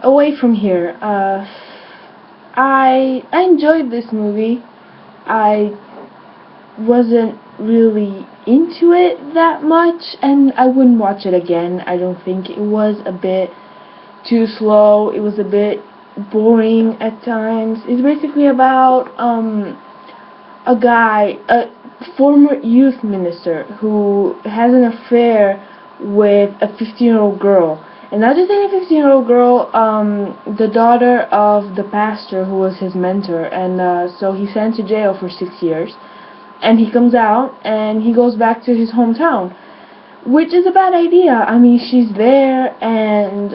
away from here. I enjoyed this movie. I wasn't really into it that much, and I wouldn't watch it again. I don't think it was a bit too slow. It was a bit boring at times. It's basically about a guy, a former youth minister who has an affair with a 15-year-old girl. And not just any 15-year-old girl, the daughter of the pastor who was his mentor. And so he's sent to jail for 6 years. And he comes out and he goes back to his hometown, which is a bad idea. I mean, she's there, and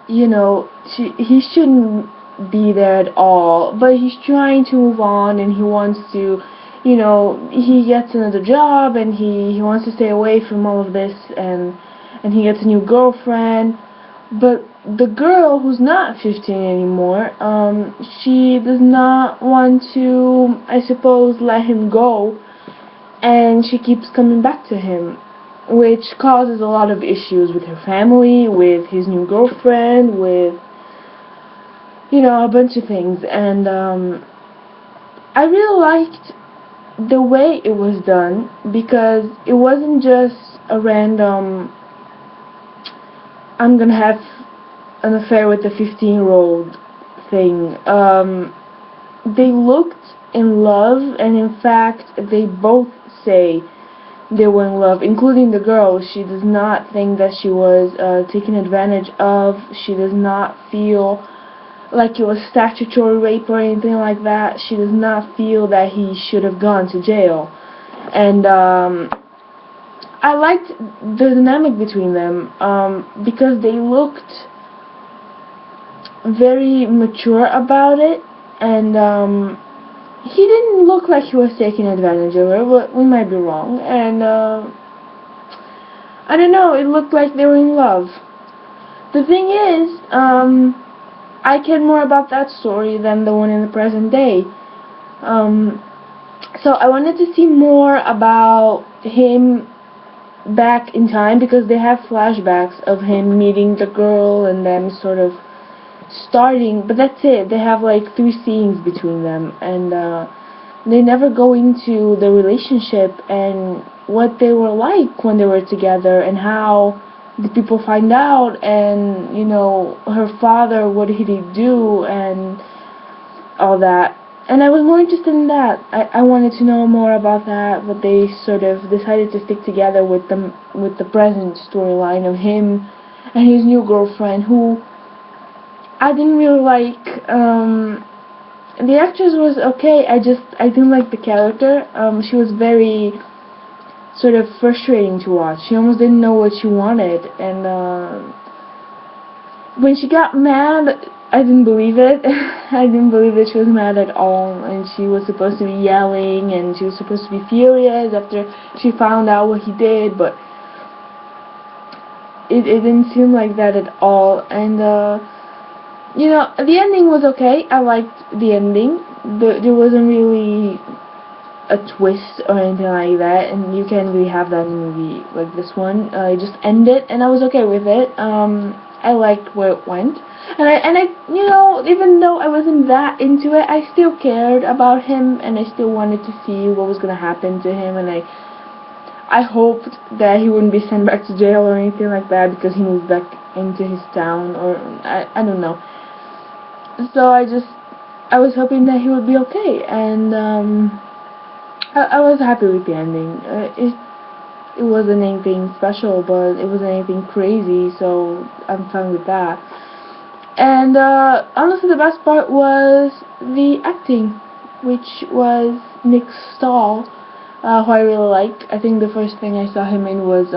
he shouldn't be there at all. But he's trying to move on, and he wants to, he gets another job, and he wants to stay away from all of this, and he gets a new girlfriend. But the girl, who's not 15 anymore, she does not want to, I suppose, let him go, and she keeps coming back to him, which causes a lot of issues with her family, with his new girlfriend, with, a bunch of things. And I really liked the way it was done, because it wasn't just a random, I'm gonna have an affair with a 15-year-old thing. They looked in love, and in fact, they both say they were in love, including the girl. She does not think that she was taken advantage of. She does not feel like it was statutory rape or anything like that. She does not feel that he should have gone to jail. And I liked the dynamic between them, because they looked very mature about it, and he didn't look like he was taking advantage of her, but we might be wrong. And I don't know, it looked like they were in love. The thing is, I cared more about that story than the one in the present day. So I wanted to see more about him back in time, because they have flashbacks of him meeting the girl and them sort of starting, but that's it. They have like 3 scenes between them, and they never go into the relationship and what they were like when they were together, and how the people find out, and her father, what did he do, and all that. And I was more interested in that. I wanted to know more about that, but they sort of decided to stick together with the present storyline of him and his new girlfriend, who I didn't really like. The actress was okay. I didn't like the character. She was very sort of frustrating to watch. She almost didn't know what she wanted, and when she got mad, I didn't believe it. I didn't believe that she was mad at all, and she was supposed to be yelling, and she was supposed to be furious after she found out what he did, but it didn't seem like that at all. And the ending was okay. I liked the ending. There wasn't really a twist or anything like that, and you can't really have that in a movie like this one. It just ended, and I was okay with it. I liked where it went, and I even though I wasn't that into it, I still cared about him, and I still wanted to see what was gonna happen to him, and I hoped that he wouldn't be sent back to jail or anything like that, because he moved back into his town, or I don't know. So I was hoping that he would be okay, and I was happy with the ending. It wasn't anything special, but it wasn't anything crazy, so I'm fine with that. And honestly, the best part was the acting, which was Nick Stahl, who I really liked. I think the first thing I saw him in was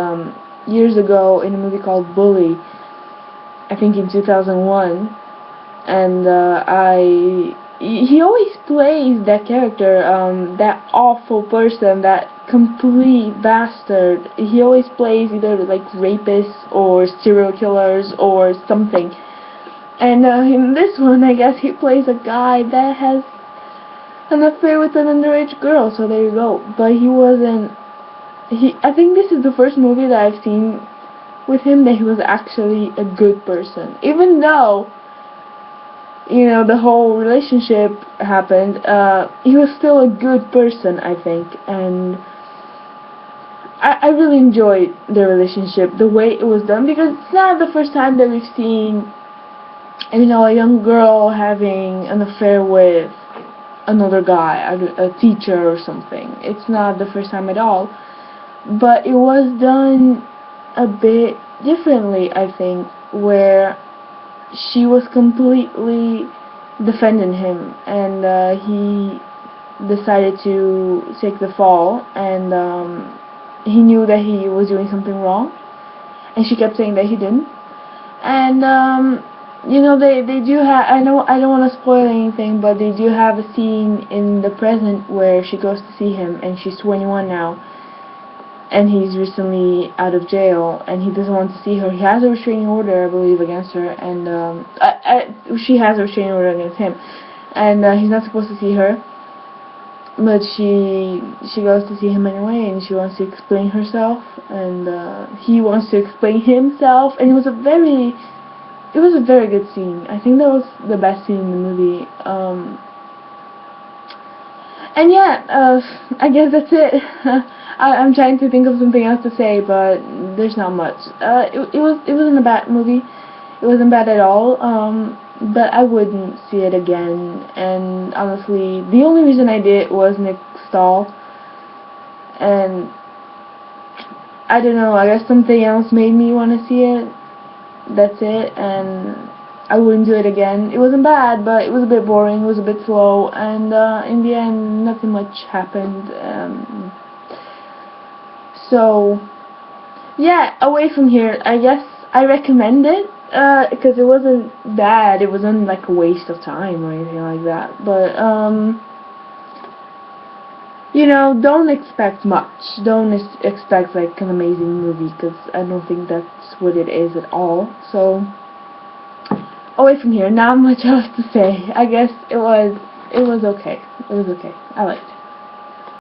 years ago in a movie called Bully, I think in 2001, and he always plays that character, that awful person, that complete bastard. He always plays either like rapists or serial killers or something. And in this one, I guess he plays a guy that has an affair with an underage girl, so there you go. But he wasn't... I think this is the first movie that I've seen with him that he was actually a good person. Even though, you know, the whole relationship happened, he was still a good person, I think. And I really enjoyed their relationship, the way it was done, because it's not the first time that we've seen, you know, a young girl having an affair with another guy, a teacher or something. It's not the first time at all. But it was done a bit differently, I think, where she was completely defending him, and he decided to take the fall, and he knew that he was doing something wrong, and she kept saying that he didn't. And you know, they do have, I know I don't want to spoil anything, but they do have a scene in the present where she goes to see him, and she's 21 now, and he's recently out of jail, and he doesn't want to see her. He has a restraining order, I believe, against her, and she has a restraining order against him, and he's not supposed to see her, but she goes to see him anyway, and she wants to explain herself, and he wants to explain himself, and it was a very good scene. I think that was the best scene in the movie. And yeah, I guess that's it. I'm trying to think of something else to say, but there's not much. It wasn't a bad movie. It wasn't bad at all. But I wouldn't see it again. And honestly, the only reason I did was Nick Stahl. And I don't know. I guess something else made me want to see it. That's it. And I wouldn't do it again. It wasn't bad, but it was a bit boring, it was a bit slow, and in the end, nothing much happened. So, yeah, Away From Here, I guess I recommend it, because it wasn't bad, it wasn't like a waste of time or anything like that, but, you know, don't expect much. Don't expect, like, an amazing movie, because I don't think that's what it is at all, so... Away From Here, not much else to say. I guess it was okay. It was okay. I liked it.